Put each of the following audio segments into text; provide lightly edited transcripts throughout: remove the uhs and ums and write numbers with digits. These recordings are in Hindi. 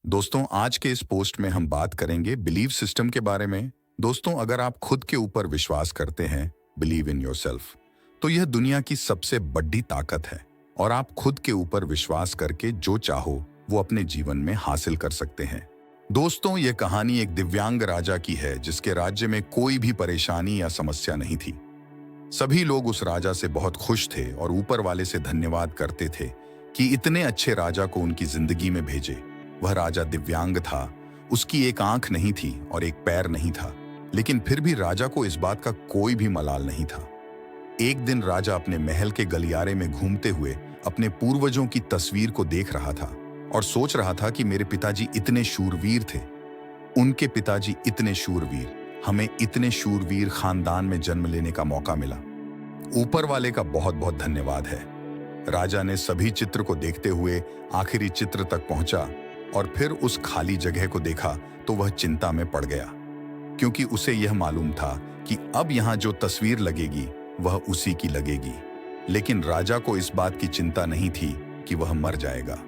दोस्तों, आज के इस पोस्ट में हम बात करेंगे बिलीव सिस्टम के बारे में। दोस्तों, अगर आप खुद के ऊपर विश्वास करते हैं, बिलीव इन योरसेल्फ, तो यह दुनिया की सबसे बड़ी ताकत है और आप खुद के ऊपर विश्वास करके जो चाहो वो अपने जीवन में हासिल कर सकते हैं। दोस्तों, यह कहानी एक दिव्यांग राजा की है जिसके राज्य में कोई भी परेशानी या समस्या नहीं थी। सभी लोग उस राजा से बहुत खुश थे और ऊपर वाले से धन्यवाद करते थे कि इतने अच्छे राजा को उनकी जिंदगी में भेजे। वह राजा दिव्यांग था, उसकी एक आंख नहीं थी और एक पैर नहीं था, लेकिन फिर भी राजा को इस बात का कोई भी मलाल नहीं था। एक दिन राजा अपने महल के गलियारे में घूमते हुए अपने पूर्वजों की तस्वीर को देख रहा था और सोच रहा था कि मेरे पिताजी इतने शूरवीर थे, उनके पिताजी इतने शूरवीर, हमें इतने शूरवीर खानदान में जन्म लेने का मौका मिला। ऊपर वाले का बहुत बहुत धन्यवाद है। राजा ने सभी चित्र को देखते हुए आखिरी चित्र तक पहुंचा और फिर उस खाली जगह को देखा तो वह चिंता में पड़ गया, क्योंकि उसे यह मालूम था कि अब यहां जो तस्वीर लगेगी वह उसी की लगेगी। लेकिन राजा को इस बात की चिंता नहीं थी कि वह मर जाएगा।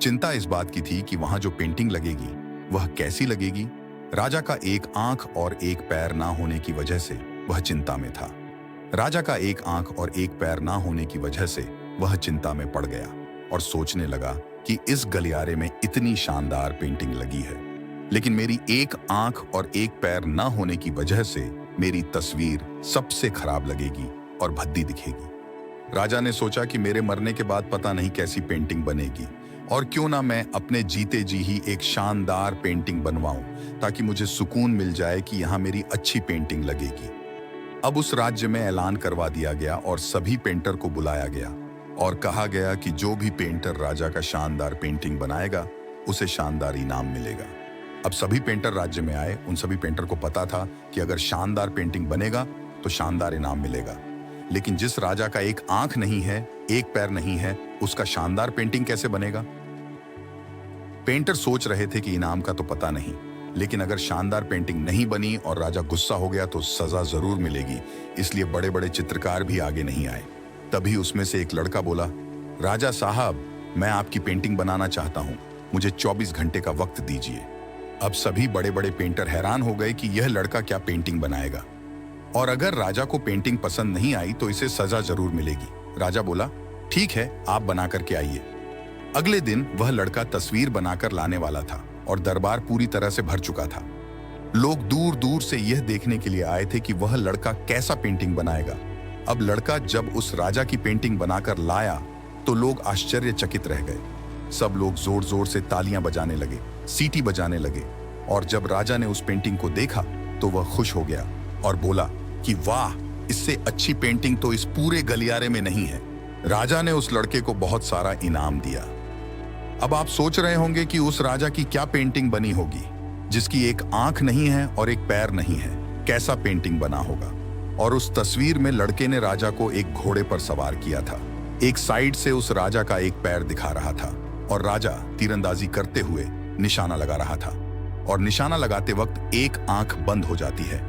चिंता इस बात की थी कि वहां जो पेंटिंग लगेगी वह कैसी लगेगी। राजा का एक आंख और एक पैर ना होने की वजह से वह चिंता में था। राजा का एक आंख और एक पैर ना होने की वजह से वह चिंता में पड़ गया और सोचने लगा कि इस गलियारे में इतनी शानदार पेंटिंग लगी है, लेकिन मेरी एक आंख और एक पैर ना होने की वजह से मेरी तस्वीर सबसे खराब लगेगी और भद्दी दिखेगी। राजा ने सोचा कि मेरे मरने के बाद पता नहीं कैसी पेंटिंग बनेगी, और क्यों ना मैं अपने जीते जी ही एक शानदार पेंटिंग बनवाऊं ताकि मुझे सुकून मिल जाए कि यहां मेरी अच्छी पेंटिंग लगेगी। अब उस राज्य में ऐलान करवा दिया गया और सभी पेंटर को बुलाया गया और कहा गया कि जो भी पेंटर राजा का शानदार पेंटिंग बनाएगा उसे शानदार इनाम मिलेगा। अब सभी पेंटर राज्य में आए। उन सभी पेंटर को पता था कि अगर शानदार पेंटिंग बनेगा तो शानदार इनाम मिलेगा, लेकिन जिस राजा का एक आंख नहीं है, एक पैर नहीं है, उसका शानदार पेंटिंग कैसे बनेगा। पेंटर सोच रहे थे कि इनाम का तो पता नहीं, लेकिन अगर शानदार पेंटिंग नहीं बनी और राजा गुस्सा हो गया तो सजा जरूर मिलेगी, इसलिए बड़े बड़े चित्रकार भी आगे नहीं आए। तभी उसमें से एक लड़का बोला, राजा साहब, मैं आपकी पेंटिंग बनाना चाहता हूं, मुझे 24 घंटे का वक्त दीजिए। अब सभी बड़े बड़े पेंटर हैरान हो गए कि यह लड़का क्या पेंटिंग बनाएगा, और अगर राजा को पेंटिंग पसंद नहीं आई तो इसे सजा जरूर मिलेगी। राजा बोला, ठीक है, आप बना करके आइए। अगले दिन वह लड़का तस्वीर बनाकर लाने वाला था और दरबार पूरी तरह से भर चुका था। लोग दूर दूर से यह देखने के लिए आए थे कि वह लड़का कैसा पेंटिंग बनाएगा। अब लड़का जब उस राजा की पेंटिंग बनाकर लाया तो लोग आश्चर्यचकित रह गए। सब लोग जोर जोर से तालियां बजाने लगे, सीटी बजाने लगे, और जब राजा ने उस पेंटिंग को देखा तो वह खुश हो गया और बोला कि वाह, इससे अच्छी पेंटिंग तो इस पूरे गलियारे में नहीं है। राजा ने उस लड़के को बहुत सारा इनाम दिया। अब आप सोच रहे होंगे कि उस राजा की क्या पेंटिंग बनी होगी जिसकी एक आंख नहीं है और एक पैर नहीं है, कैसा पेंटिंग बना होगा। और उस तस्वीर में लड़के ने राजा को एक घोड़े पर सवार किया था। एक साइड से उस राजा का एक पैर दिखा रहा था और राजा तीरंदाजी करते हुए निशाना लगा रहा था, और निशाना लगाते वक्त एक आंख बंद हो जाती है,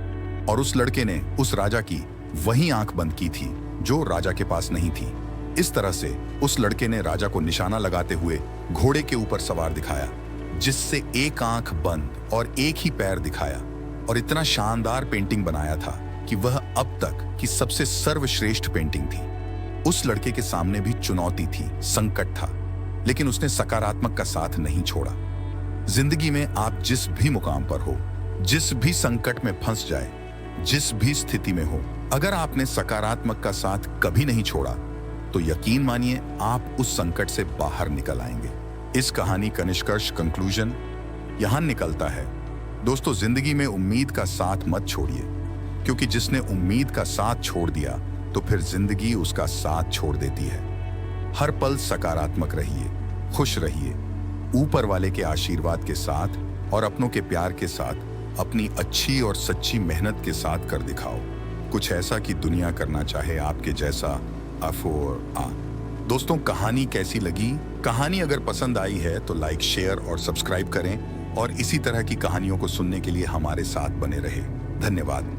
और उस लड़के ने उस राजा की वही आंख बंद की थी जो राजा के पास नहीं थी। इस तरह से उस लड़के ने राजा को निशाना लगाते हुए घोड़े के ऊपर सवार दिखाया, जिससे एक आंख बंद और एक ही पैर दिखाया, और इतना शानदार पेंटिंग बनाया था कि वह अब तक की सबसे सर्वश्रेष्ठ पेंटिंग थी। उस लड़के के सामने भी चुनौती थी, संकट था, लेकिन उसने सकारात्मक का साथ नहीं छोड़ा। जिंदगी में आप जिस भी मुकाम पर हो, जिस भी संकट में फंस जाए, जिस भी स्थिति में हो, अगर आपने सकारात्मक का साथ कभी नहीं छोड़ा तो यकीन मानिए आप उस संकट से बाहर निकल आएंगे। इस कहानी का निष्कर्ष, कंक्लूजन यहां निकलता है, दोस्तों, जिंदगी में उम्मीद का साथ मत छोड़िए, क्योंकि जिसने उम्मीद का साथ छोड़ दिया तो फिर जिंदगी उसका साथ छोड़ देती है। हर पल सकारात्मक रहिए, खुश रहिए, ऊपर वाले के आशीर्वाद के साथ और अपनों के प्यार के साथ अपनी अच्छी और सच्ची मेहनत के साथ कर दिखाओ कुछ ऐसा कि दुनिया करना चाहे आपके जैसा। दोस्तों, कहानी कैसी लगी? कहानी अगर पसंद आई है तो लाइक, शेयर और सब्सक्राइब करें, और इसी तरह की कहानियों को सुनने के लिए हमारे साथ बने रहे। धन्यवाद।